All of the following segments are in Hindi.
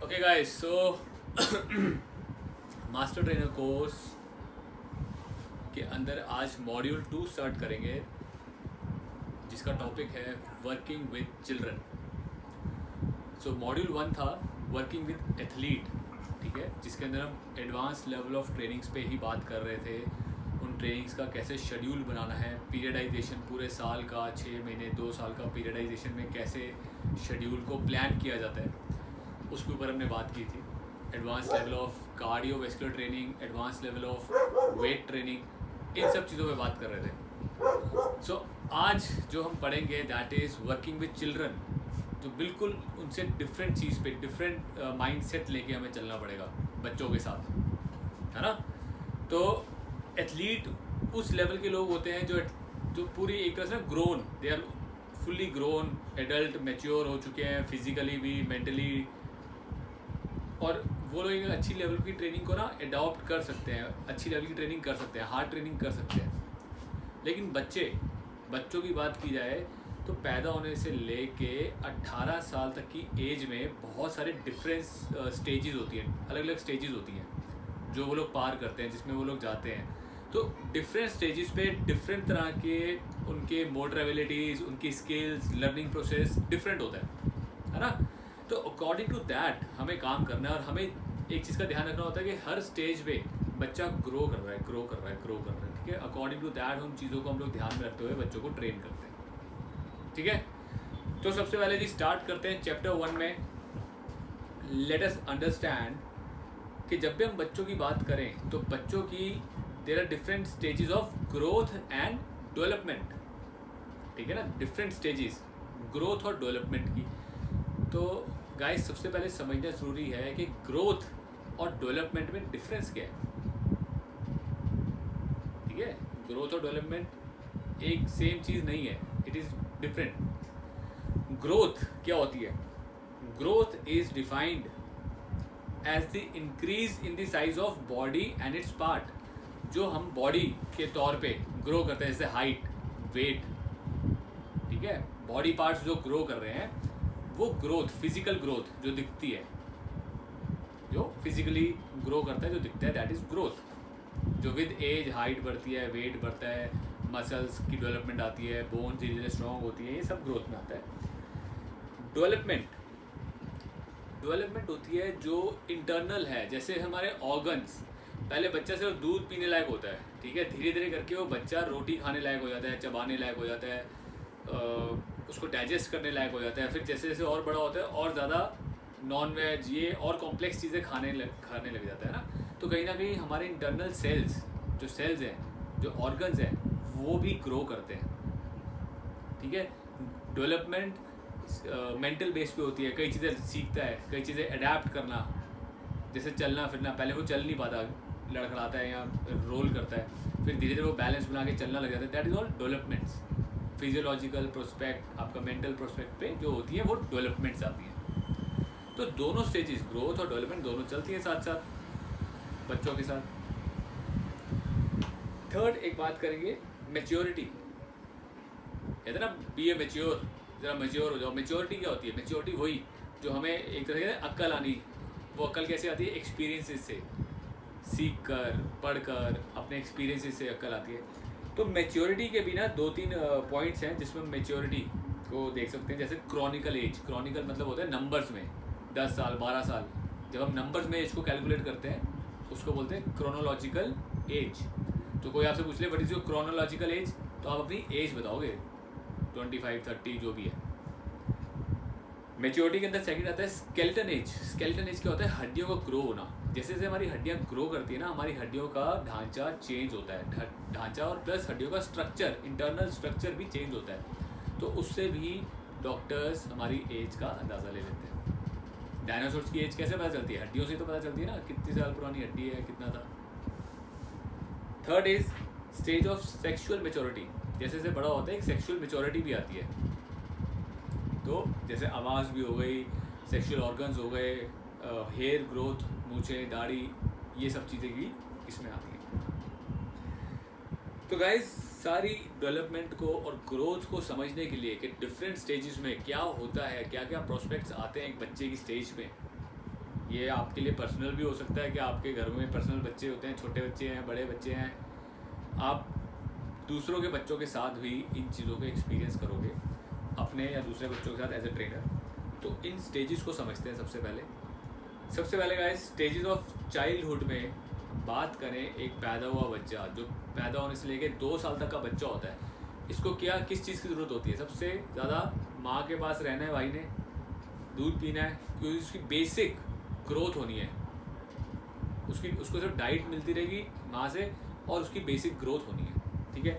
Okay guys, so master trainer course के अंदर आज मॉड्यूल 2 स्टार्ट करेंगे, जिसका टॉपिक है working with children. So module 1 था वर्किंग विद एथलीट, ठीक है, जिसके अंदर हम एडवांस लेवल ऑफ ट्रेनिंग्स पे ही बात कर रहे थे। उन ट्रेनिंग्स का कैसे शेड्यूल बनाना है, पीरियडाइजेशन पूरे साल का, 6 महीने 2 साल का पीरियडाइजेशन में कैसे शेड्यूल को प्लान किया जाता है, उसके ऊपर हमने बात की थी। Advance level of cardiovascular training, advance level of weight training, इन सब चीज़ों पे बात कर रहे थे। सो आज जो हम पढ़ेंगे that is working with children, तो बिल्कुल उनसे डिफरेंट चीज़ पे डिफरेंट माइंड सेट लेके हमें चलना पड़ेगा बच्चों के साथ, है ना। तो एथलीट उस लेवल के लोग होते हैं जो पूरी एक तरह से grown, they are fully grown adult, mature हो चुके हैं फिजिकली भी, मेंटली, और वो लोग एक अच्छी लेवल की ट्रेनिंग को ना अडॉप्ट कर सकते हैं, अच्छी लेवल की ट्रेनिंग कर सकते हैं, हार्ड ट्रेनिंग कर सकते हैं। लेकिन बच्चों की बात की जाए तो पैदा होने से लेके 18 साल तक की एज में बहुत सारे डिफरेंट स्टेजेस होती हैं, अलग अलग स्टेजेस होती हैं जो वो लोग पार करते हैं, जिसमें वो लोग जाते हैं। तो डिफरेंट स्टेजेस पे डिफरेंट तरह के उनके मोटर एबिलिटीज़, उनकी स्किल्स, लर्निंग प्रोसेस डिफरेंट होता है ना। तो अकॉर्डिंग टू दैट हमें काम करना है, और हमें एक चीज़ का ध्यान रखना होता है कि हर स्टेज पे बच्चा ग्रो कर रहा है, ठीक है। अकॉर्डिंग टू दैट उन चीज़ों को हम लोग ध्यान में रखते हुए बच्चों को ट्रेन करते हैं, ठीक है। तो सबसे पहले जी स्टार्ट करते हैं चैप्टर 1 में। लेट अस अंडरस्टैंड कि जब भी हम बच्चों की बात करें तो बच्चों की there are different stages of growth and development, ठीक है ना, डिफरेंट स्टेजेस ग्रोथ और डेवलपमेंट की। तो गाइस सबसे पहले समझना ज़रूरी है कि ग्रोथ और डेवलपमेंट में डिफरेंस क्या है, ठीक है। ग्रोथ और डेवलपमेंट एक सेम चीज़ नहीं है, इट इज़ डिफरेंट। ग्रोथ क्या होती है? Growth is defined as the increase in the size of body and its part. जो हम बॉडी के तौर पे ग्रो करते हैं, जैसे हाइट, वेट, ठीक है, बॉडी पार्ट्स जो ग्रो कर रहे हैं, वो ग्रोथ, फिजिकल ग्रोथ जो दिखती है, जो फिजिकली ग्रो करता है, जो दिखता है, दैट इज ग्रोथ। जो विद एज हाइट बढ़ती है, वेट बढ़ता है, मसल्स की डेवलपमेंट आती है, बोन धीरे धीरे स्ट्रॉन्ग होती है, ये सब ग्रोथ में आता है। डेवलपमेंट होती है जो इंटरनल है, जैसे हमारे ऑर्गन्स। पहले बच्चा सिर्फ दूध पीने लायक होता है, ठीक है, धीरे धीरे करके वो बच्चा रोटी खाने लायक हो जाता है, चबाने लायक हो जाता है, उसको डाइजेस्ट करने लायक हो जाता है। फिर जैसे जैसे और बड़ा होता है और ज़्यादा नॉन वेज, ये और कॉम्प्लेक्स चीज़ें खाने लग जाता है ना। तो कहीं ना कहीं हमारे इंटरनल सेल्स हैं, जो ऑर्गन्स हैं, वो भी ग्रो करते हैं, ठीक है। डेवलपमेंट मेंटल बेस पे होती है, कई चीज़ें सीखता है, कई चीज़ें अडेप्ट करना, जैसे चलना फिरना। पहले वो चल नहीं पाता, लड़खड़ाता है या रोल करता है, फिर धीरे धीरे वो बैलेंस बना के चलना लग जाता है, that is all developments. Physiological prospect, आपका मेंटल प्रोस्पेक्ट पे जो होती है वो डेवलपमेंट्स आती हैं। तो दोनों स्टेजेस, ग्रोथ और डेवलपमेंट, दोनों चलती हैं साथ साथ बच्चों के साथ। थर्ड एक बात करेंगे, मैच्योरिटी। कहते हैं ना, बी ए मैच्योर, ज़रा मैच्योर हो जाओ। मैच्योरिटी क्या होती है? मैच्योरिटी वही जो हमें एक तरह से अक्ल आनी। वो अक्ल कैसे आती है? एक्सपीरियंसेस से, सीख कर, पढ़ कर, अपने एक्सपीरियंसेस से अक्ल आती है। तो मैच्योरिटी के बिना 2-3 पॉइंट्स हैं जिसमें मैच्योरिटी को देख सकते हैं। जैसे क्रॉनिकल एज, क्रॉनिकल मतलब होता है नंबर्स में, 10 साल 12 साल। जब हम नंबर्स में एज को कैलकुलेट करते हैं उसको बोलते हैं क्रोनोलॉजिकल एज। तो कोई आपसे पूछ ले what is your chronological age, तो आप अपनी एज बताओगे, 25, 30 जो भी है। मैच्योरिटी के अंदर सेकंड आता है स्केलेटन एज। स्केलेटन एज क्या होता है? हड्डियों का ग्रो होना। जैसे जैसे हमारी हड्डियाँ ग्रो करती है ना, हमारी हड्डियों का ढांचा चेंज होता है, ढांचा और प्लस हड्डियों का स्ट्रक्चर, इंटरनल स्ट्रक्चर भी चेंज होता है। तो उससे भी डॉक्टर्स हमारी एज का अंदाज़ा ले लेते हैं। डायनासोर्स की एज कैसे पता चलती है? हड्डियों से तो पता चलती है ना, कितनी साल पुरानी हड्डी है, कितना था। Third is stage of sexual maturity. जैसे जैसे बड़ा होता है एक सेक्शुअल मेच्योरिटी भी आती है। तो जैसे आवाज़ भी हो गई, सेक्शुअल ऑर्गन्स हो गए, हेयर ग्रोथ, मूछें, दाढ़ी, ये सब चीज़ें भी इसमें आती हैं। तो गाइस सारी डेवलपमेंट को और ग्रोथ को समझने के लिए कि डिफरेंट स्टेजेस में क्या होता है, क्या क्या प्रोस्पेक्ट्स आते हैं एक बच्चे की स्टेज में, ये आपके लिए पर्सनल भी हो सकता है कि आपके घर में पर्सनल बच्चे होते हैं, छोटे बच्चे हैं, बड़े बच्चे हैं, आप दूसरों के बच्चों के साथ भी इन चीज़ों को एक्सपीरियंस करोगे अपने या दूसरे बच्चों के साथ एज ए ट्रेनर। तो इन स्टेजेस को समझते हैं। सबसे पहले गाइस, स्टेजेस ऑफ चाइल्डहुड में बात करें, एक पैदा हुआ बच्चा जो पैदा होने से लेकर 2 साल तक का बच्चा होता है, इसको किस चीज़ की ज़रूरत होती है? सबसे ज़्यादा माँ के पास रहना है, भाई ने दूध पीना है, क्योंकि उसकी बेसिक ग्रोथ होनी है। उसको सिर्फ डाइट मिलती रहेगी माँ से और उसकी बेसिक ग्रोथ होनी है, ठीक है।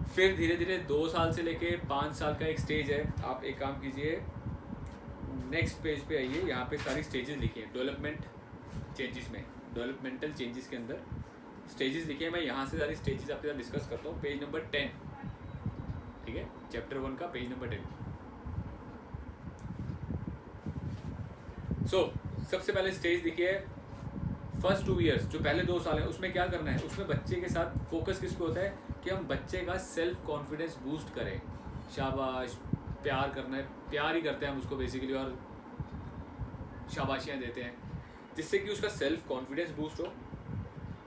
फिर धीरे धीरे 2 साल से लेके 5 साल का एक स्टेज है। आप एक काम कीजिए, नेक्स्ट पेज पे आइए, यहाँ पे सारी स्टेजेस लिखी हैं डेवलपमेंटल चेंजेस के अंदर स्टेजेस लिखे हैं। मैं यहाँ से सारी स्टेजेस आपके साथ डिस्कस करता हूँ। पेज नंबर 10, ठीक है, चैप्टर 1 का पेज नंबर 10। सबसे पहले स्टेज देखिए, फर्स्ट 2 ईयर्स, जो पहले 2 साल हैं, उसमें क्या करना है? उसमें बच्चे के साथ फोकस किस पे होता है कि हम बच्चे का सेल्फ कॉन्फिडेंस बूस्ट करें। शाबाश, प्यार करना है, प्यार ही करते हैं हम उसको बेसिकली, और शाबाशियाँ देते हैं जिससे कि उसका सेल्फ कॉन्फिडेंस बूस्ट हो।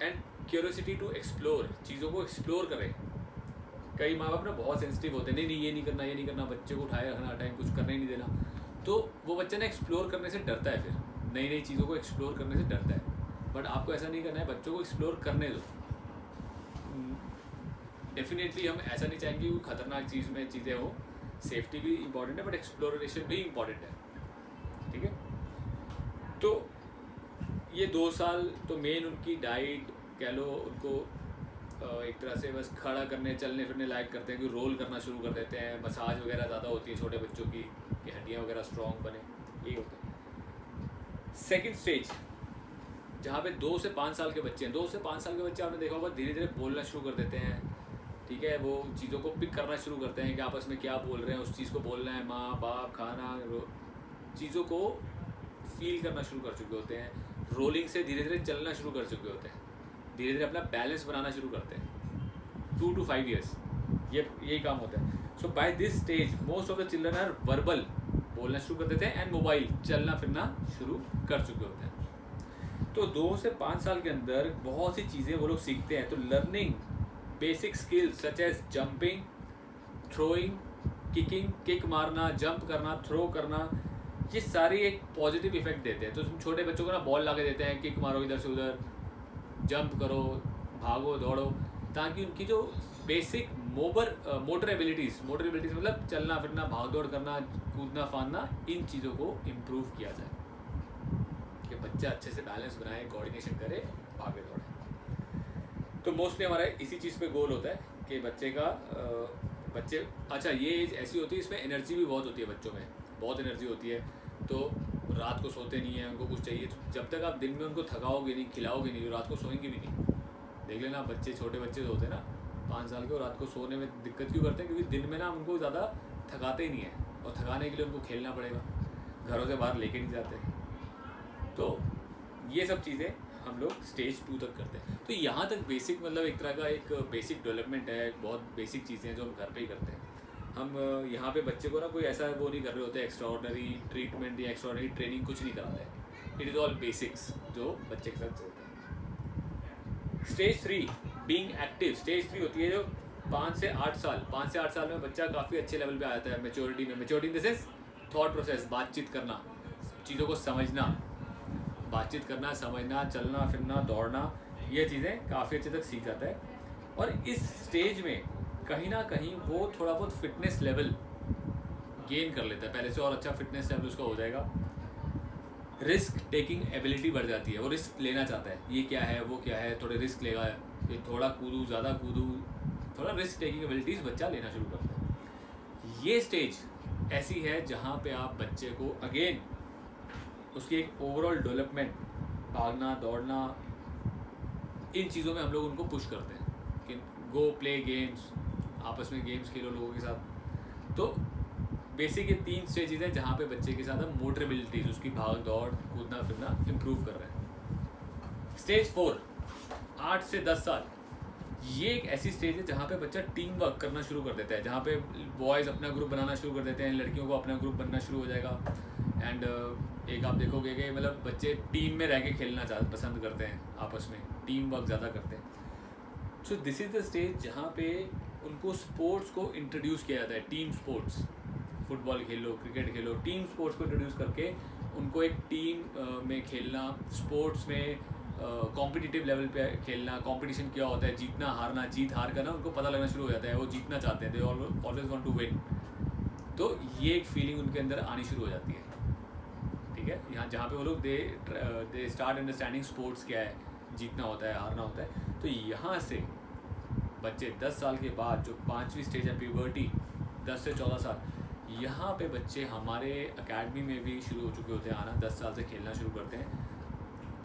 एंड क्यूरियोसिटी टू एक्सप्लोर, चीज़ों को एक्सप्लोर करें। कई माँ बाप ना बहुत सेंसिटिव होते हैं, नहीं ये नहीं करना, बच्चे को उठाए रखना, टाइम कुछ करने ही नहीं देना। तो वो बच्चा ना एक्सप्लोर करने से डरता है, फिर नई चीज़ों को एक्सप्लोर करने से डरता है। बट आपको ऐसा नहीं करना है, बच्चों को एक्सप्लोर करने दो। डेफिनेटली हम ऐसा नहीं चाहेंगे कि खतरनाक चीज़ें हो। सेफ्टी भी इम्पॉर्टेंट है, बट एक्सप्लोरेशन भी इम्पॉर्टेंट है, ठीक है। तो ये 2 साल तो मेन उनकी डाइट कह लो, उनको एक तरह से बस खड़ा करने, चलने फिरने लायक करते हैं, कि रोल करना शुरू कर देते हैं। मसाज वगैरह ज़्यादा होती है छोटे बच्चों की, कि हड्डियाँ वगैरह स्ट्रॉन्ग बने, ये होता है। सेकेंड स्टेज, जहाँ पे 2 से 5 साल के बच्चे हैं। 2 से 5 साल के बच्चे आपने देखा होगा धीरे धीरे बोलना शुरू कर देते हैं, ठीक है। वो चीज़ों को पिक करना शुरू करते हैं कि आपस में क्या बोल रहे हैं, उस चीज़ को बोलना है, माँ बाप, खाना, चीज़ों को फील करना शुरू कर चुके होते हैं। रोलिंग से धीरे धीरे चलना शुरू कर चुके होते हैं, धीरे धीरे अपना बैलेंस बनाना शुरू करते हैं। 2 to 5 years यही काम होता है। So by this stage most of the children are verbal, बोलना शुरू कर देते हैं, एंड मोबाइल, चलना फिरना शुरू कर चुके होते हैं। तो 2 से 5 साल के अंदर बहुत सी चीज़ें वो लोग सीखते हैं। तो learning basic skills such as jumping, throwing, kicking, kick मारना, जंप करना, थ्रो करना, ये सारी एक पॉजिटिव इफेक्ट देते हैं। तो छोटे बच्चों को ना बॉल ला के देते हैं, किक मारो इधर से उधर, जंप करो, भागो दौड़ो, ताकि उनकी जो बेसिक मोटर एबिलिटीज़ मतलब चलना फिरना, भाग दौड़ करना, कूदना फांदना, इन चीज़ों को इम्प्रूव किया जाए, कि बच्चा अच्छे से बैलेंस बनाए, कोऑर्डिनेशन करे, भागे दौड़े। तो मोस्टली हमारा इसी चीज़ पे गोल होता है कि अच्छा, ये एज ऐसी होती है, इसमें एनर्जी भी बहुत होती है, बच्चों में बहुत एनर्जी होती है। तो रात को सोते नहीं है, उनको कुछ चाहिए। तो जब तक आप दिन में उनको थकाओगे नहीं, खिलाओगे नहीं, तो रात को सोएंगे भी नहीं। देख लेना, बच्चे, छोटे बच्चे जो होते हैं ना 5 साल के, वो रात को सोने में दिक्कत क्यों करते हैं? क्योंकि दिन में ना उनको ज़्यादा थकाते ही नहीं है, और थकाने के लिए उनको खेलना पड़ेगा, घरों से बाहर लेके नहीं जाते। तो ये सब चीज़ें हम लोग स्टेज 2 तक करते हैं। तो यहाँ तक बेसिक, मतलब एक तरह का एक बेसिक डेवलपमेंट है, बहुत बेसिक चीज़ें हैं जो हम घर पे ही करते हैं। हम यहाँ पे बच्चे को ना कोई ऐसा वो नहीं कर रहे होते, एक्स्ट्राऑर्डिनरी ट्रीटमेंट या एक्स्ट्राऑर्डिनरी ट्रेनिंग कुछ नहीं कराते हैं। इट इज़ ऑल बेसिक्स जो बच्चे के साथ चलते हैं। Stage 3 being active. स्टेज 3 होती है जो 5 से 8 साल में बच्चा काफ़ी अच्छे लेवल पे आ जाता है, maturity in the sense thought process, बातचीत करना, चीज़ों को समझना, समझना, चलना फिरना, दौड़ना, ये चीज़ें काफ़ी अच्छे तक सीख जाता है। और इस स्टेज में कहीं ना कहीं वो थोड़ा बहुत फिटनेस लेवल गेन कर लेता है पहले से, और अच्छा फिटनेस लेवल उसका हो जाएगा। रिस्क टेकिंग एबिलिटी बढ़ जाती है, वो रिस्क लेना चाहता है, ये क्या है वो क्या है, थोड़े रिस्क लेगा, ये थोड़ा कूदूँ, ज़्यादा कूदूँ, थोड़ा रिस्क टेकिंग एबिलिटीज़ बच्चा लेना शुरू करता है। ये स्टेज ऐसी है जहाँ पे आप बच्चे को अगेन उसकी एक ओवरऑल डेवलपमेंट, भागना दौड़ना, इन चीज़ों में हम लोग उनको पुश करते हैं कि गो प्ले गेम्स, आपस में गेम्स खेलो लोगों के साथ। तो बेसिक ये 3 स्टेजेस हैं जहाँ पे बच्चे के साथ हम मोटर एबिलिटीज़, उसकी भाग दौड़, कूदना फिरना इम्प्रूव कर रहे हैं। स्टेज 4 8 से 10 साल, ये एक ऐसी स्टेज है जहाँ पे बच्चा टीम वर्क करना शुरू कर देता है, जहाँ पे बॉयज़ अपना ग्रुप बनाना शुरू कर देते हैं, लड़कियों को अपना ग्रुप बनना शुरू हो जाएगा। एंड एक आप देखोगे कि मतलब बच्चे टीम में रह के खेलना पसंद करते हैं, आपस में टीम वर्क ज़्यादा करते हैं। So this is the stage जहाँ पे उनको स्पोर्ट्स को इंट्रोड्यूस किया जाता है, टीम स्पोर्ट्स। फुटबॉल खेलो, क्रिकेट खेलो, टीम स्पोर्ट्स को इंट्रोड्यूस करके उनको एक टीम में खेलना, स्पोर्ट्स में कॉम्पिटिटिव लेवल पे खेलना, कंपटीशन क्या होता है, जीतना हारना, जीत हार का ना उनको पता लगना शुरू हो जाता है, वो जीतना चाहते हैं, they always want to win. तो ये एक फीलिंग उनके अंदर आनी शुरू हो जाती है, ठीक है। यहाँ जहाँ पे वो लोग दे स्टार्ट अंडरस्टैंडिंग स्पोर्ट्स क्या है, जीतना होता है, हारना होता है। तो यहाँ से बच्चे 10 साल के बाद, जो 5वीं स्टेज है प्यूबर्टी, 10 से 14 साल, यहाँ पे बच्चे हमारे एकेडमी में भी शुरू हो चुके होते हैं आना। 10 साल से खेलना शुरू करते हैं,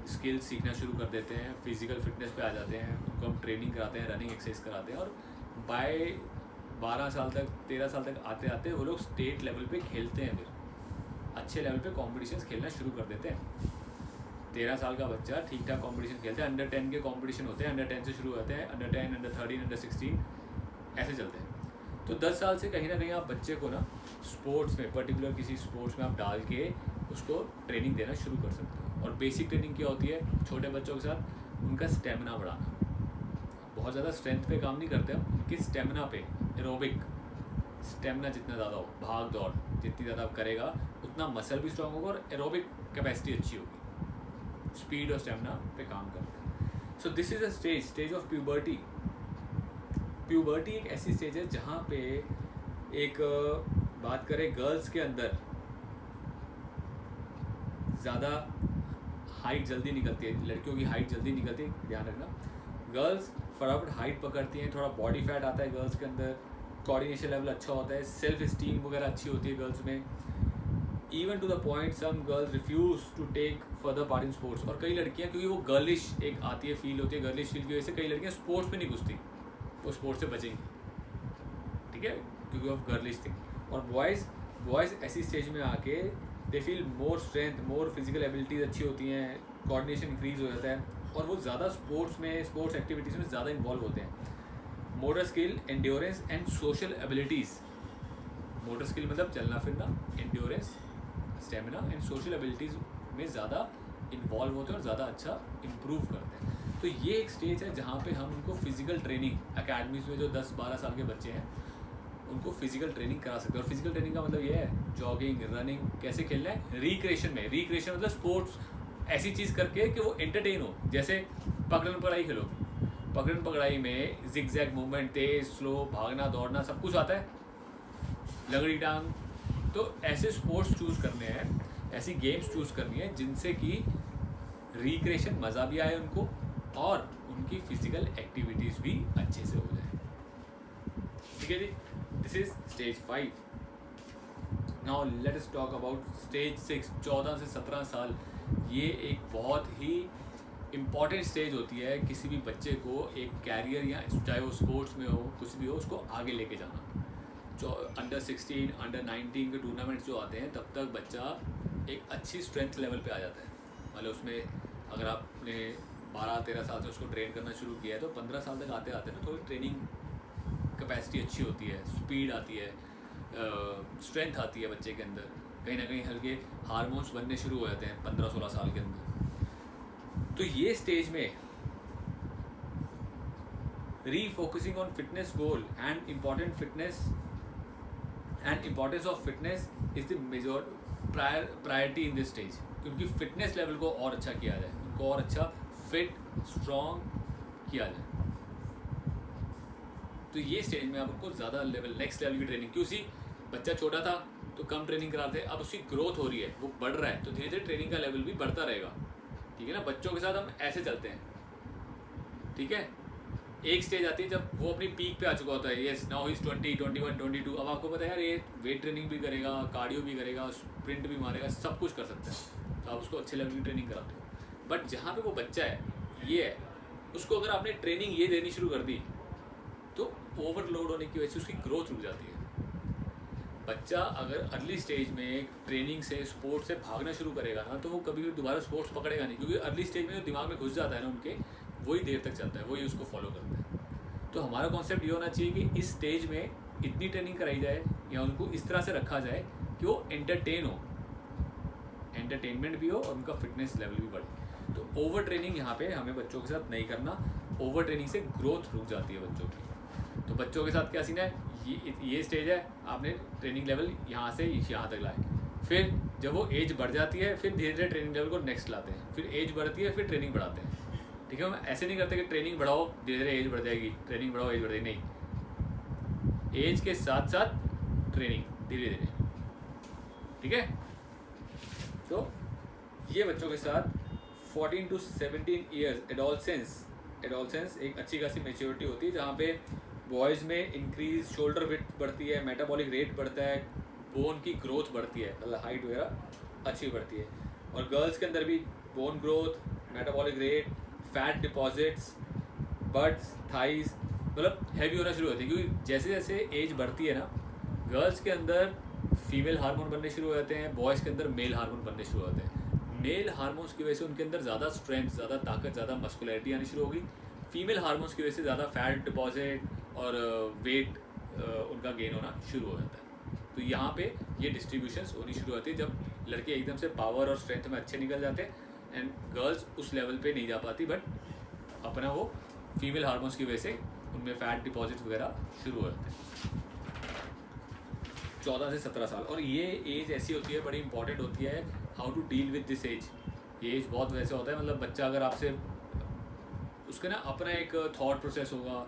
स्किल्स सीखना शुरू कर देते हैं, फिजिकल फिटनेस पे आ जाते हैं, उनको हम ट्रेनिंग कराते हैं, रनिंग एक्सरसाइज कराते हैं, और बाय 12 साल तक, 13 साल तक आते आते वो लोग स्टेट लेवल पे खेलते हैं, फिर अच्छे लेवल पे कॉम्पिटिशन्स खेलना शुरू कर देते हैं। 13 साल का बच्चा ठीक ठाक कॉम्पिटिशन खेलते हैं, अंडर 10 के कॉम्पिटिशन होते हैं, अंडर 10 से शुरू होते हैं, अंडर 10, अंडर 13, अंडर 16 ऐसे चलते हैं। तो 10 साल से कहीं ना कहीं आप बच्चे को ना स्पोर्ट्स में, पर्टिकुलर किसी स्पोर्ट्स में आप डाल के उसको ट्रेनिंग देना शुरू कर सकते हो। और बेसिक ट्रेनिंग क्या होती है छोटे बच्चों के साथ, उनका स्टेमिना बढ़ाना। बहुत ज़्यादा स्ट्रेंथ पे काम नहीं करते हम, उनकी स्टेमिना पे, एरोबिक स्टेमिना जितना ज़्यादा हो, भाग दौड़ जितनी ज़्यादा करेगा उतना मसल भी स्ट्रांग होगा और एरोबिक कैपेसिटी अच्छी होगी। स्पीड और स्टेमिना पे काम करते हैं। So this is a stage of puberty. Puberty एक ऐसी स्टेज है जहाँ पे एक बात करें गर्ल्स के अंदर ज़्यादा हाइट जल्दी निकलती है, लड़कियों की हाइट जल्दी निकलती है, ध्यान रखना। गर्ल्स फटाफट हाइट पकड़ती हैं, थोड़ा बॉडी फैट आता है गर्ल्स के अंदर, कोऑर्डिनेशन लेवल अच्छा होता है, सेल्फ स्टीम वगैरह अच्छी होती है गर्ल्स में। Even to the point some girls refuse to take further part in sports. और कई लड़कियाँ, क्योंकि वो गर्लिश एक आती है, फील होती है, गर्लिश फील की वजह से कई लड़कियाँ स्पोर्ट्स में नहीं घुसती, वो स्पोर्ट्स से बचेंगी, ठीक है, क्योंकि ऑफ गर्लिश थिंग। और बॉयज़ ऐसी स्टेज में आके they feel more strength, more physical abilities अच्छी होती हैं, कोऑर्डिनेशन इंक्रीज हो जाता है, और वो ज़्यादा स्पोर्ट्स एक्टिविटीज़ में ज़्यादा इन्वॉल्व होते हैं। Motor skill, endurance and social abilities. Motor skill मतलब चलना फिरना, endurance, stamina and social abilities में ज़्यादा इन्वॉल्व होते हैं और ज़्यादा अच्छा इम्प्रूव करते हैं। तो ये एक स्टेज है जहाँ पे हम उनको फिजिकल ट्रेनिंग, अकेडमीज में जो 10-12 साल के बच्चे हैं उनको फिजिकल ट्रेनिंग करा सकते हैं। और फिजिकल ट्रेनिंग का मतलब ये है जॉगिंग, रनिंग, कैसे खेलना है, रिक्रिएशन में। रिक्रिएशन मतलब स्पोर्ट्स ऐसी चीज़ करके कि वो एंटरटेन हो। जैसे पकड़न पकड़ाई खेलो, पकड़न पकड़ाई में जिग जैग मूवमेंट, तेज स्लो, भागना दौड़ना सब कुछ आता है, लगड़ी टांग। तो ऐसे स्पोर्ट्स चूज़ करने हैं, ऐसी गेम्स चूज़ करनी है जिनसे कि रिक्रिएशन, मज़ा भी आए उनको और उनकी फिजिकल एक्टिविटीज़ भी अच्छे से हो जाए, ठीक है जी। This is stage 5। Now let us talk about stage 6, 14 से 17 साल। ये एक बहुत ही इम्पॉर्टेंट स्टेज होती है किसी भी बच्चे को एक कैरियर, या चाहे वो स्पोर्ट्स में हो, कुछ भी हो, उसको आगे लेके जाना। जो अंडर 16, अंडर 19 के टूर्नामेंट्स जो आते हैं, तब तक बच्चा एक अच्छी स्ट्रेंथ लेवल पे आ जाता है। मतलब उसमें अगर आपने 12-13 साल से उसको ट्रेन करना शुरू किया है तो 15 साल तक आते आते ना थोड़ी ट्रेनिंग कैपेसिटी अच्छी होती है, स्पीड आती है, स्ट्रेंथ आती है बच्चे के अंदर, कहीं ना कहीं हल्के हार्मोन्स बनने शुरू हो जाते हैं 15-16 साल के अंदर। तो ये स्टेज में refocusing on fitness goal and importance of fitness is the major priority in this stage. क्योंकि फिटनेस लेवल को और अच्छा किया जाए, उनको और अच्छा फिट स्ट्रॉन्ग किया जाए। तो ये स्टेज में आप उनको ज़्यादा लेवल, नेक्स्ट लेवल की ट्रेनिंग, क्योंकि बच्चा छोटा था तो कम ट्रेनिंग कराते थे, अब उसकी ग्रोथ हो रही है, वो बढ़ रहा है, तो धीरे धीरे ट्रेनिंग का लेवल भी बढ़ता रहेगा, ठीक है ना। बच्चों के साथ हम ऐसे चलते हैं, ठीक है। एक स्टेज आती है जब वो अपनी पीक पे आ चुका होता है, येस नाउ इज 20, 21, 22। अब आपको पता है यार ये वेट ट्रेनिंग भी करेगा, कार्डियो भी करेगा, स्प्रिंट भी मारेगा, सब कुछ कर सकता है, तो आप उसको अच्छे लेवल की ट्रेनिंग कराते हो। बट जहाँ पे वो बच्चा है, ये है, उसको अगर आपने ट्रेनिंग ये देनी शुरू कर दी तो ओवरलोड होने की वजह से उसकी ग्रोथ रुक जाती है। बच्चा अगर अर्ली स्टेज में ट्रेनिंग से, स्पोर्ट्स से भागना शुरू करेगा ना, तो वो कभी भी दोबारा स्पोर्ट्स पकड़ेगा नहीं, क्योंकि अर्ली स्टेज में जो दिमाग में घुस जाता है ना उनके, वही देर तक चलता है, वही उसको फॉलो करता है। तो हमारा कॉन्सेप्ट ये होना चाहिए कि इस स्टेज में इतनी ट्रेनिंग कराई जाए या उनको इस तरह से रखा जाए कि वो एंटरटेन हो, एंटरटेनमेंट भी हो और उनका फिटनेस लेवल भी बढ़े। तो ओवर ट्रेनिंग यहाँ पे हमें बच्चों के साथ नहीं करना। ओवर ट्रेनिंग से ग्रोथ रुक जाती है बच्चों की। तो बच्चों के साथ क्या सीन है, ये स्टेज है, आपने ट्रेनिंग लेवल यहाँ से यहाँ तक लाए, फिर जब वो एज बढ़ जाती है फिर धीरे धीरे ट्रेनिंग लेवल को नेक्स्ट लाते हैं, फिर एज बढ़ती है फिर ट्रेनिंग बढ़ाते हैं। ठीक है, हम ऐसे नहीं करते कि ट्रेनिंग बढ़ाओ धीरे धीरे एज बढ़ जाएगी, ट्रेनिंग बढ़ाओ एज बढ़ जाएगी, नहीं, एज के साथ साथ ट्रेनिंग धीरे धीरे। ठीक है, तो ये बच्चों के साथ 14 to 17 ईयर्स एडोलसेंस एक अच्छी खासी मेच्योरिटी होती है, जहाँ पे बॉयज़ में इंक्रीज शोल्डर विड्थ बढ़ती है, मेटाबॉलिक रेट बढ़ता है, बोन की ग्रोथ बढ़ती है, मतलब हाइट वगैरह अच्छी बढ़ती है। और गर्ल्स के अंदर भी bone growth, metabolic rate, fat deposits, butts, thighs मतलब हैवी होना शुरू होती है, क्योंकि जैसे जैसे एज बढ़ती है ना, गर्ल्स के अंदर फीमेल हार्मोन बनने शुरू हो जाते हैं, बॉयज़ के अंदर मेल हार्मोन बनने शुरू होते हैं। मेल हार्मोन्स की वजह से उनके अंदर ज़्यादा स्ट्रेंथ, ज़्यादा ताकत, ज़्यादा मस्कुलैरिटी आनी शुरू होगी। फीमेल हार्मोन्स की वजह से ज़्यादा फैट डिपॉजिट और वेट उनका गेन होना शुरू हो जाता है। तो यहाँ पे ये डिस्ट्रीब्यूशंस होनी शुरू होती है जब लड़के एकदम से पावर और स्ट्रेंथ में अच्छे निकल जाते हैं, एंड गर्ल्स उस लेवल पे नहीं जा पाती, बट अपना वो फीमेल हार्मोन्स की वजह से उनमें फैट डिपॉजिट वगैरह शुरू हो जाते हैं। 14 से 17 साल, और ये एज ऐसी होती है, बड़ी इंपॉर्टेंट होती है, how to deal with this age. ये एज बहुत वैसे होता है, मतलब बच्चा अगर आपसे उसका ना अपना एक थॉट प्रोसेस होगा,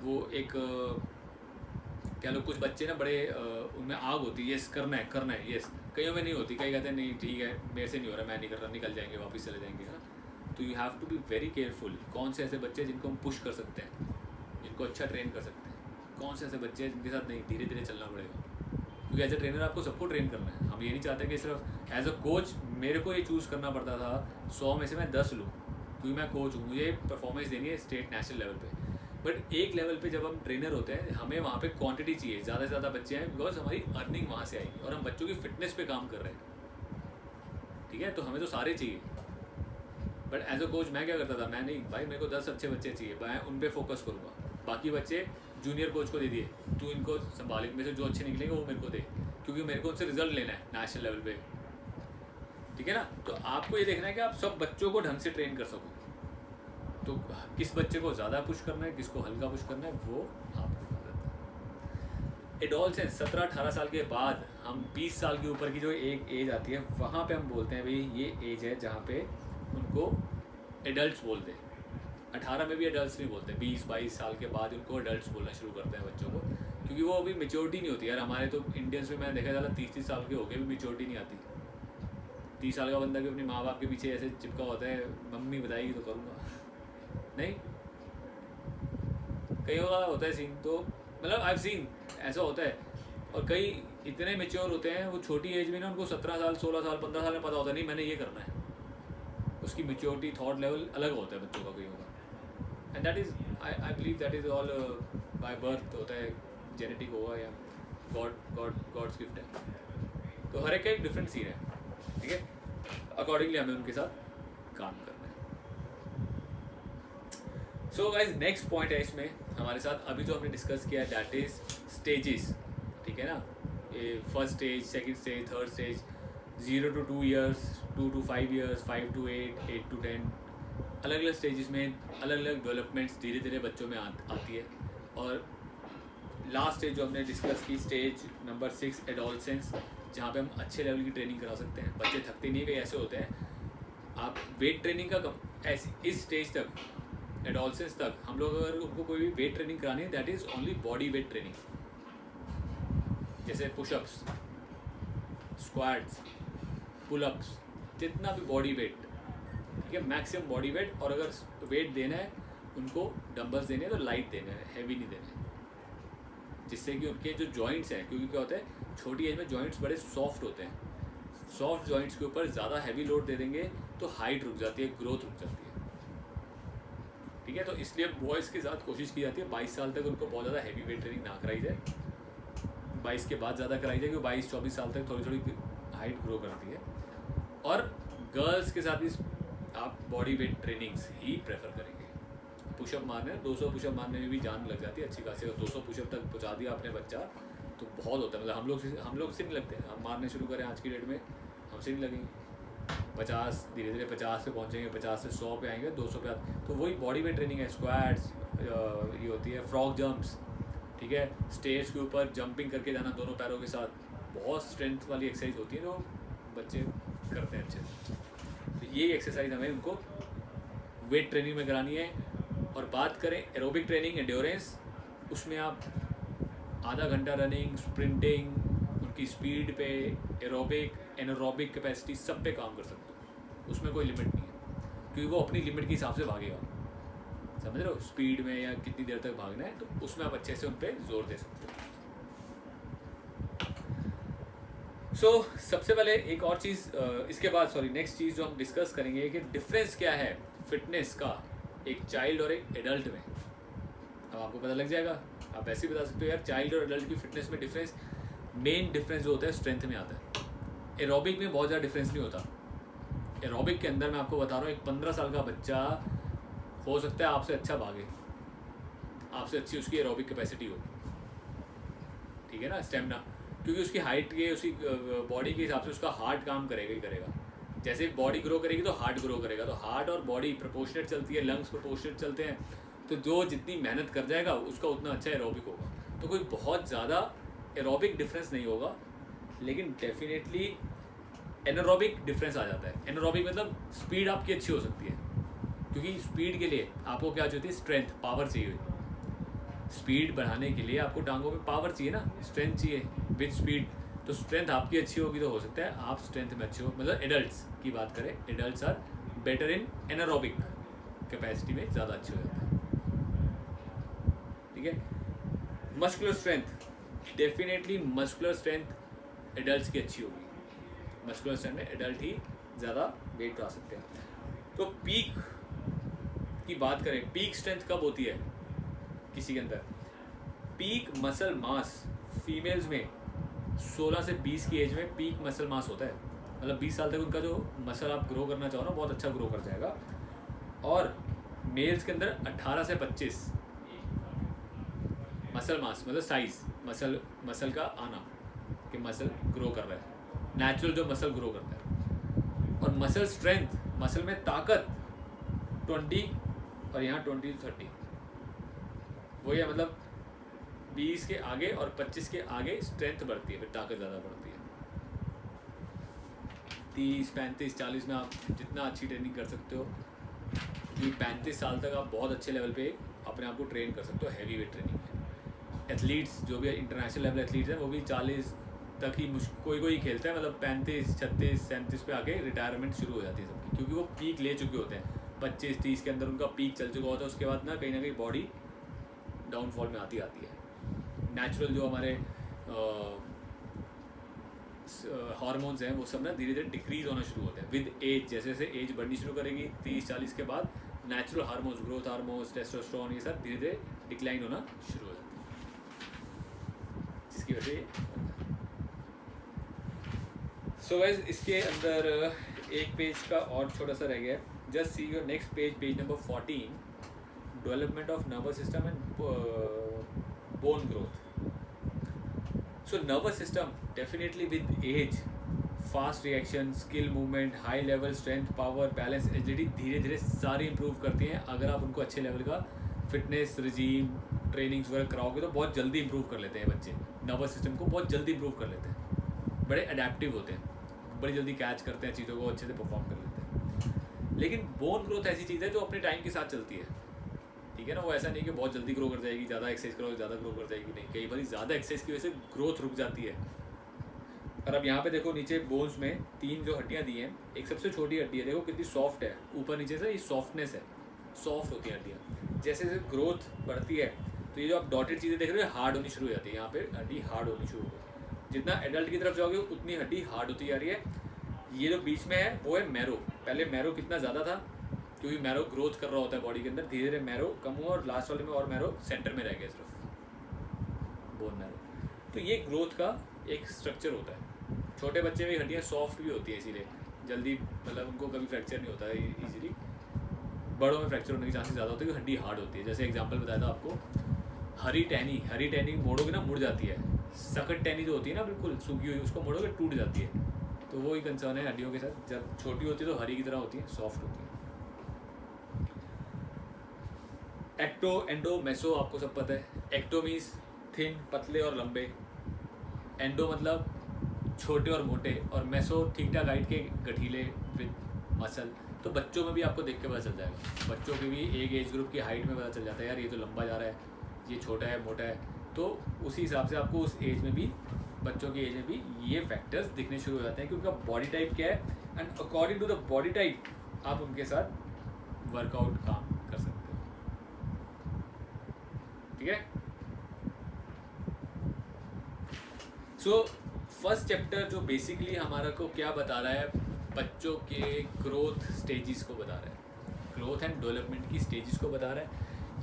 वो एक क्या लो, कुछ बच्चे ना बड़े उनमें आग होती है, यस करना है यस, कईयों में नहीं होती, कई कहते हैं नहीं ठीक है मेरे से नहीं हो रहा, मैं नहीं कर रहा, निकल जाएंगे वापस चले जाएंगे, है ना। तो you have to be very careful, कौन से ऐसे बच्चे जिनको हम पुश कर सकते हैं, जिनको अच्छा ट्रेन कर सकते हैं, कौन से ऐसे बच्चे जिनके साथ नहीं, धीरे धीरे चलना पड़ेगा, क्योंकि एज ए ट्रेनर आपको सबको ट्रेन करना है। हम ये नहीं चाहते कि सिर्फ एज अ कोच मेरे को ये चूज़ करना पड़ता था 100 में से मैं 10 लूँ, क्योंकि मैं कोच हूँ, मुझे परफॉर्मेंस देनी है स्टेट नेशनल लेवल पे। बट एक लेवल पे जब हम ट्रेनर होते हैं, हमें वहाँ पे क्वांटिटी चाहिए, ज़्यादा से ज़्यादा बच्चे हैं, बिकॉज हमारी अर्निंग वहाँ से आएगी, और हम बच्चों की फिटनेस पे काम कर रहे हैं। ठीक है, तो हमें तो सारे चाहिए, बट एज अ कोच मैं क्या करता था, मैं नहीं भाई, मेरे को 10 अच्छे बच्चे चाहिए, मैं उन पर फोकस करूँगा, बाकी बच्चे जूनियर कोच को दे दिए, तू इनको संभाल, में से जो अच्छे निकलेंगे वो मेरे को दे, क्योंकि मेरे को उनसे रिजल्ट लेना है नेशनल लेवल पे। ठीक है ना, तो आपको ये देखना है कि आप सब बच्चों को ढंग से ट्रेन कर सको। तो किस बच्चे को ज़्यादा पुश करना है, किसको हल्का पुश करना है, वो आपको पता है। एडोलसेंस 17-18 साल के बाद हम 20 साल के ऊपर की जो एक एज आती है, वहाँ पे हम बोलते हैं भाई ये एज है जहाँ पे उनको एडल्ट बोलते हैं। 18 में भी एडल्ट नहीं बोलते, 20-22 साल के बाद उनको एडल्ट बोलना शुरू करते हैं बच्चों को, क्योंकि वो अभी मेच्योरिटी नहीं होती। यार हमारे तो इंडियंस में मैं देखा जाता 30-30 साल के हो गए भी मेच्योरिटी नहीं आती। 30 साल का बंदा भी अपने माँ बाप के पीछे ऐसे चिपका होता है, मम्मी बताएगी तो करूँगा, नहीं, कई होता है सीन, तो मतलब आई हैव सीन ऐसा होता है। और कई इतने मेच्योर होते हैं, वो छोटी एज में ना उनको 17 साल 16 साल 15 साल में पता होता है नहीं मैंने ये करना है, उसकी मेच्योरिटी थॉट लेवल अलग होता है बच्चों का कई होगा, and that is I believe that is all by birth होता है, जेनेटिक होगा या गॉड्स गिफ्ट है। तो हर एक का एक डिफरेंट सीन है, ठीक है, अकॉर्डिंगली हमें उनके साथ काम करना है। सो गाइज नेक्स्ट पॉइंट है इसमें हमारे साथ अभी जो हमने डिस्कस किया है, दैट इज स्टेजेस। ठीक है ना, first stage, second stage, third stage, 0 to 2 years, 2 to 5 years, 5 to 8, 8 to 10, अलग अलग स्टेजेस में अलग अलग डेवलपमेंट्स धीरे धीरे बच्चों में आती है। और लास्ट स्टेज जो हमने डिस्कस की, स्टेज नंबर 6 एडोलसेंस, जहाँ पे हम अच्छे लेवल की ट्रेनिंग करा सकते हैं, बच्चे थकते नहीं, कई ऐसे होते हैं आप वेट ट्रेनिंग का ऐसे इस स्टेज तक एडोलसेंस तक हम लोग अगर उनको कोई भी वेट ट्रेनिंग करानी है, that is only body weight training, जैसे पुशअप्स, स्क्वाट्स, पुलअप्स, जितना भी बॉडी वेट, ठीक है, मैक्सिमम बॉडी वेट। और अगर वेट देना है उनको, डंबल्स देने हैं तो लाइट देना है, हैवी नहीं देना है, जिससे कि उनके जो जॉइंट्स हैं, क्योंकि क्या होता है छोटी एज में जॉइंट्स बड़े सॉफ्ट होते हैं, सॉफ्ट जॉइंट्स के ऊपर ज़्यादा हैवी लोड दे देंगे तो हाइट रुक जाती है, ग्रोथ रुक जाती है। ठीक है, तो इसलिए बॉयज़ के साथ कोशिश की जाती है 22 साल तक उनको बहुत ज़्यादा हैवी वेट ट्रेनिंग ना कराई जाए, 22 के बाद ज़्यादा कराई जाए, क्योंकि 22-24 साल तक थोड़ी थोड़ी हाइट ग्रो करती है। और गर्ल्स के साथ भी आप बॉडी वेट ट्रेनिंग्स ही प्रेफर करेंगे। पुशअप मारने, 200 पुशअप मारने में भी जान लग जाती है अच्छी खासी, अगर 200 पुशअप तक पहुँचा दिया आपने बच्चा तो बहुत होता है। मतलब हम लोग से नहीं लगते, हम मारने शुरू करें आज की डेट में हमसे नहीं लगेंगे, 50 धीरे धीरे 50 पे पहुँचेंगे, 50 से 100 पे आएंगे, 200 पे तो वही बॉडी वेट ट्रेनिंग है। स्क्वाट्स ये होती है, फ्रॉग जंप्स, ठीक है, स्टेज के ऊपर जंपिंग करके जाना दोनों पैरों के साथ, बहुत स्ट्रेंथ वाली एक्सरसाइज होती है जो बच्चे करते हैं अच्छे से। तो ये एक्सरसाइज हमें उनको वेट ट्रेनिंग में करानी है। और बात करें एरोबिक ट्रेनिंग, एंड्योरेंस, उसमें आप आधा घंटा रनिंग, स्प्रिंटिंग, उनकी स्पीड पे, एरोबिक एनारोबिक कैपेसिटी सब पे काम कर सकते हो, उसमें कोई लिमिट नहीं है, क्योंकि वो अपनी लिमिट के हिसाब से भागेगा, समझ रहे हो, स्पीड में या कितनी देर तक भागना है, तो उसमें आप अच्छे से उन पर जोर दे सकते हो। सबसे पहले एक और चीज़ इसके बाद नेक्स्ट चीज़ जो हम डिस्कस करेंगे कि डिफरेंस क्या है फिटनेस का एक चाइल्ड और एक एडल्ट में। अब आपको पता लग जाएगा, आप ऐसे ही बता सकते हो यार चाइल्ड और एडल्ट की फिटनेस में डिफरेंस, मेन डिफरेंस जो होता है स्ट्रेंथ में आता है। एरोबिक में बहुत ज़्यादा डिफरेंस नहीं होता। एरोबिक के अंदर मैं आपको बता रहा हूँ, एक 15 साल का बच्चा हो सकता है आपसे अच्छा भागे, आपसे अच्छी उसकी एरोबिक कैपेसिटी हो, ठीक है ना, स्टेमिना, क्योंकि उसकी हाइट के, उसकी बॉडी के हिसाब से उसका हार्ट काम करेगा ही करेगा। जैसे बॉडी ग्रो करेगी तो हार्ट ग्रो करेगा, तो हार्ट और बॉडी प्रोपोर्शनेट चलती है, लंग्स प्रोपोर्शनेट चलते हैं, तो जो जितनी मेहनत कर जाएगा उसका उतना अच्छा एरोबिक होगा। तो कोई बहुत ज़्यादा एरोबिक डिफरेंस नहीं होगा, लेकिन डेफिनेटली एनारोबिक डिफरेंस आ जाता है। एनारोबिक मतलब स्पीड आपकी अच्छी हो सकती है, क्योंकि स्पीड के लिए आपको क्या चाहिए, स्ट्रेंथ, पावर चाहिए। स्पीड बढ़ाने के लिए आपको टांगों में पावर चाहिए ना, स्ट्रेंथ चाहिए विद स्पीड। तो स्ट्रेंथ आपकी अच्छी होगी तो हो सकता है आप स्ट्रेंथ में अच्छे हो, मतलब एडल्ट्स की बात करें, adults are better in anaerobic capacity में, ज़्यादा अच्छे हो जाते हैं, ठीक है। Muscular strength, definitely muscular strength adults की अच्छी होगी। मस्कुलर स्ट्रेंथ में एडल्ट ही ज़्यादा वेट उठा सकते हैं। तो पीक की बात करें, पीक स्ट्रेंथ कब होती है किसी के अंदर? पीक मसल मास फीमेल्स में 16 से 20 की एज में पीक मसल मास होता है, मतलब 20 साल तक उनका जो मसल आप ग्रो करना चाहो ना, बहुत अच्छा ग्रो कर जाएगा। और मेल्स के अंदर 18 से 25 मसल मास, मतलब साइज, मसल का आना कि मसल ग्रो कर रहा है, नेचुरल जो मसल ग्रो करता है। और मसल स्ट्रेंथ, मसल में ताकत 20 और यहाँ 20 to 30 वही है, मतलब 20 के आगे और 25 के आगे स्ट्रेंथ बढ़ती है, फिर ताकत ज़्यादा बढ़ती है। 30, 35, 40 में आप जितना अच्छी ट्रेनिंग कर सकते हो, कि 35 साल तक आप बहुत अच्छे लेवल पे अपने आप को ट्रेन कर सकते हो हैवी वेट ट्रेनिंग में। एथलीट्स जो भी इंटरनेशनल लेवल एथलीट्स हैं वो भी 40 तक ही कोई खेलता है, मतलब 35, 36, 37 पे आके रिटायरमेंट शुरू हो जाती है सबकी, क्योंकि वो पीक ले चुके होते हैं। 25, 30 के अंदर उनका पीक चल चुका होता है, उसके बाद ना कहीं बॉडी डाउनफॉल में आती है। नेचुरल जो हमारे हार्मोन्स हैं वो सब ना धीरे धीरे डिक्रीज होना शुरू होते हैं विद एज। जैसे जैसे एज बढ़नी शुरू करेगी 30-40 के बाद, natural hormones, growth hormones, testosterone, ये सब धीरे धीरे डिक्लाइन होना शुरू हो जाते हैं, जिसकी वजह से सो गाइस इसके अंदर एक पेज का और छोटा सा रह गया है। Just see your next page, page number 14, development of nervous system and bone growth. So nervous system definitely with age, fast reaction, skill movement, high level strength, power, balance, agility धीरे धीरे सारी improve करती हैं। अगर आप उनको अच्छे लेवल का फिटनेस रिजीम, ट्रेनिंग्स वगैरह कराओगे तो बहुत जल्दी improve कर लेते हैं बच्चे। नर्वस सिस्टम को बहुत जल्दी improve कर लेते हैं, बड़े अडेप्टिव होते हैं, बड़ी जल्दी कैच करते हैं चीज़ों को, अच्छे से परफॉर्म कर लेते हैं। लेकिन बोन ग्रोथ ऐसी चीज़ है जो अपने टाइम के साथ चलती है, ठीक है ना। वो ऐसा नहीं कि बहुत जल्दी ग्रो कर जाएगी, ज़्यादा एक्सरसाइज करोगे ज़्यादा ग्रो कर जाएगी, नहीं, कई बार ज़्यादा एक्सरसाइज की वजह से ग्रोथ रुक जाती है। और अब यहाँ पे देखो नीचे बोन्स में 3 जो हड्डियाँ दी हैं, एक सबसे छोटी हड्डी है, देखो कितनी सॉफ्ट है, ऊपर नीचे से ये सॉफ्टनेस है, सॉफ्ट होती हैं हड्डियाँ। जैसे जैसे ग्रोथ बढ़ती है तो ये जो आप डॉटेड चीज़ें देख रहे हो हार्ड होनी शुरू हो जाती है, यहाँ पे हड्डी हार्ड होनी शुरू हो गई। जितना एडल्ट की तरफ जाओगे उतनी हड्डी हार्ड होती जा रही है। ये जो बीच में है वो है मैरो। पहले मैरो कितना ज़्यादा था, क्योंकि मैरो ग्रोथ कर रहा होता है बॉडी के अंदर, धीरे धीरे मैरो कम हुआ और लास्ट वाले में और मैरो सेंटर में रह गया सिर्फ बोन मैरो। तो ये ग्रोथ का एक स्ट्रक्चर होता है। छोटे बच्चे में हड्डियाँ सॉफ्ट भी होती है, इसीलिए जल्दी मतलब उनको कभी फ्रैक्चर नहीं होता है ईजिली। बड़ों में फ्रैक्चर होने के चांसेस ज़्यादा होते हैं, क्योंकि हड्डी हार्ड होती है। जैसे एग्जाम्पल बताया था आपको, हरी टहनी मोड़ोगे ना मुड़ जाती है। सकट टहनी जो होती है ना बिल्कुल सूखी हुई, उसको मोड़ोगे टूट जाती है। तो वही कंसर्न है हड्डियों के साथ। जब छोटी होती है तो हरी की तरह होती है, सॉफ्ट होती है। एक्टो, एंडो, मेसो आपको सब पता है। एक्टो मीन्स थिन, पतले और लंबे। एंडो मतलब छोटे और मोटे, और मेसो ठीक ठाक हाइट के गठीले विद मसल। तो बच्चों में भी आपको देख के पता चल जाएगा, बच्चों के भी एक एज ग्रुप की हाइट में पता चल जाता है यार ये तो लंबा जा रहा है, ये छोटा है, मोटा है। तो उसी हिसाब से आपको उस एज में भी, बच्चों की एज में भी ये फैक्टर्स दिखने शुरू हो जाते हैं कि उनका बॉडी टाइप क्या है, and according to the body type आप उनके साथ वर्कआउट काम कर सकते हो। ठीक है। सो फर्स्ट चैप्टर जो बेसिकली हमारा को क्या बता रहा है, बच्चों के ग्रोथ स्टेजेस को बता रहा है, ग्रोथ एंड डेवलपमेंट की स्टेजेस को बता रहा है।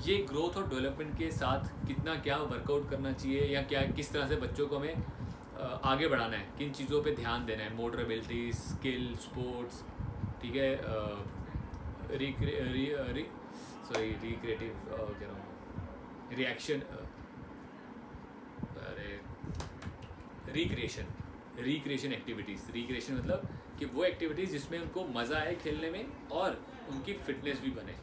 ये ग्रोथ और डेवलपमेंट के साथ कितना क्या वर्कआउट करना चाहिए, या क्या किस तरह से बच्चों को हमें आगे बढ़ाना है, किन चीज़ों पे ध्यान देना है, मोटर एबिलिटी, स्किल, स्पोर्ट्स, ठीक है, रिक्रिएटिव कह रहा हूँ, रिएक्शन, अरे रिक्रिएशन एक्टिविटीज़। रिक्रिएशन मतलब कि वो एक्टिविटीज़ जिसमें उनको मज़ा आए खेलने में और उनकी फिटनेस भी बने।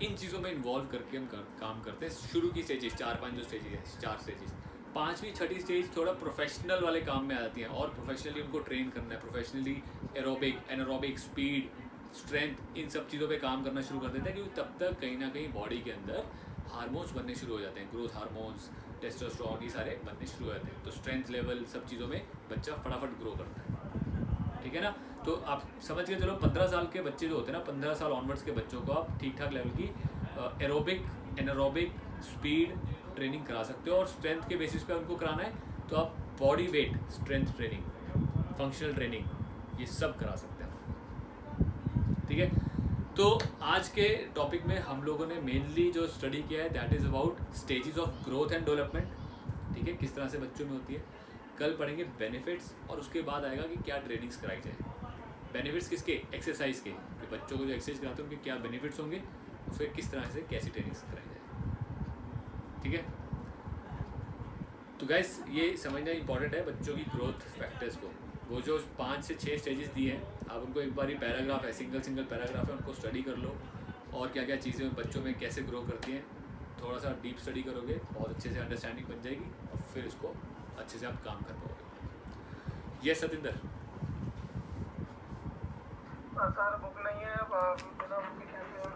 इन चीज़ों में इन्वॉल्व करके हम काम करते हैं। शुरू की स्टेजेस 4-5 जो स्टेजेस हैं, 4 स्टेजेस, 5वीं 6ठी स्टेज थोड़ा प्रोफेशनल वाले काम में आ जाती हैं, और प्रोफेशनली उनको ट्रेन करना है। Professionally aerobic, anaerobic, speed, strength, इन सब चीज़ों पे काम करना शुरू कर देते हैं, क्योंकि तब तक कहीं ना कहीं बॉडी के अंदर हार्मोन्स बनने शुरू हो जाते हैं, ग्रोथ हार्मोन्स, टेस्टोस्टेरोन, ये सारे बनने शुरू हो जाते हैं। तो स्ट्रेंथ लेवल, सब चीज़ों में बच्चा फटाफट ग्रो करता है। ठीक है ना। तो आप समझ के चलो 15 साल के बच्चे जो होते हैं ना, 15 साल ऑनवर्ड्स के बच्चों को आप ठीक ठाक लेवल की एरोबिक, एनारोबिक, स्पीड ट्रेनिंग करा सकते हो, और स्ट्रेंथ के बेसिस पे उनको कराना है तो आप body weight strength training, functional training, ये सब करा सकते हैं। ठीक है। तो आज के टॉपिक में हम लोगों ने मेनली जो स्टडी किया है that is about stages of growth and development. ठीक है, किस तरह से बच्चों में होती है। कल पढ़ेंगे बेनिफिट्स, और उसके बाद आएगा कि क्या ट्रेनिंग्स कराई जाए। बेनिफिट्स किसके, एक्सरसाइज के, कि बच्चों को जो एक्सरसाइज कराते हैं उनके क्या बेनिफिट्स होंगे, और फिर किस तरह से कैसी ट्रेनिंग्स कराई जाए। ठीक है। तो गाइस ये समझना इंपॉर्टेंट है बच्चों की ग्रोथ फैक्टर्स को। वो जो 5 से 6 स्टेजेस दिए हैं, आप उनको एक बार ही पैराग्राफ है, सिंगल पैराग्राफ है, उनको स्टडी कर लो, और क्या क्या चीज़ें बच्चों में कैसे ग्रो करती हैं, थोड़ा सा डीप स्टडी करोगे, बहुत अच्छे से अंडरस्टैंडिंग बन जाएगी, और फिर इसको अच्छे से आप काम कर पाओगे। यस सतिंदर। सर बुक नहीं है, बिना बुक के कैसे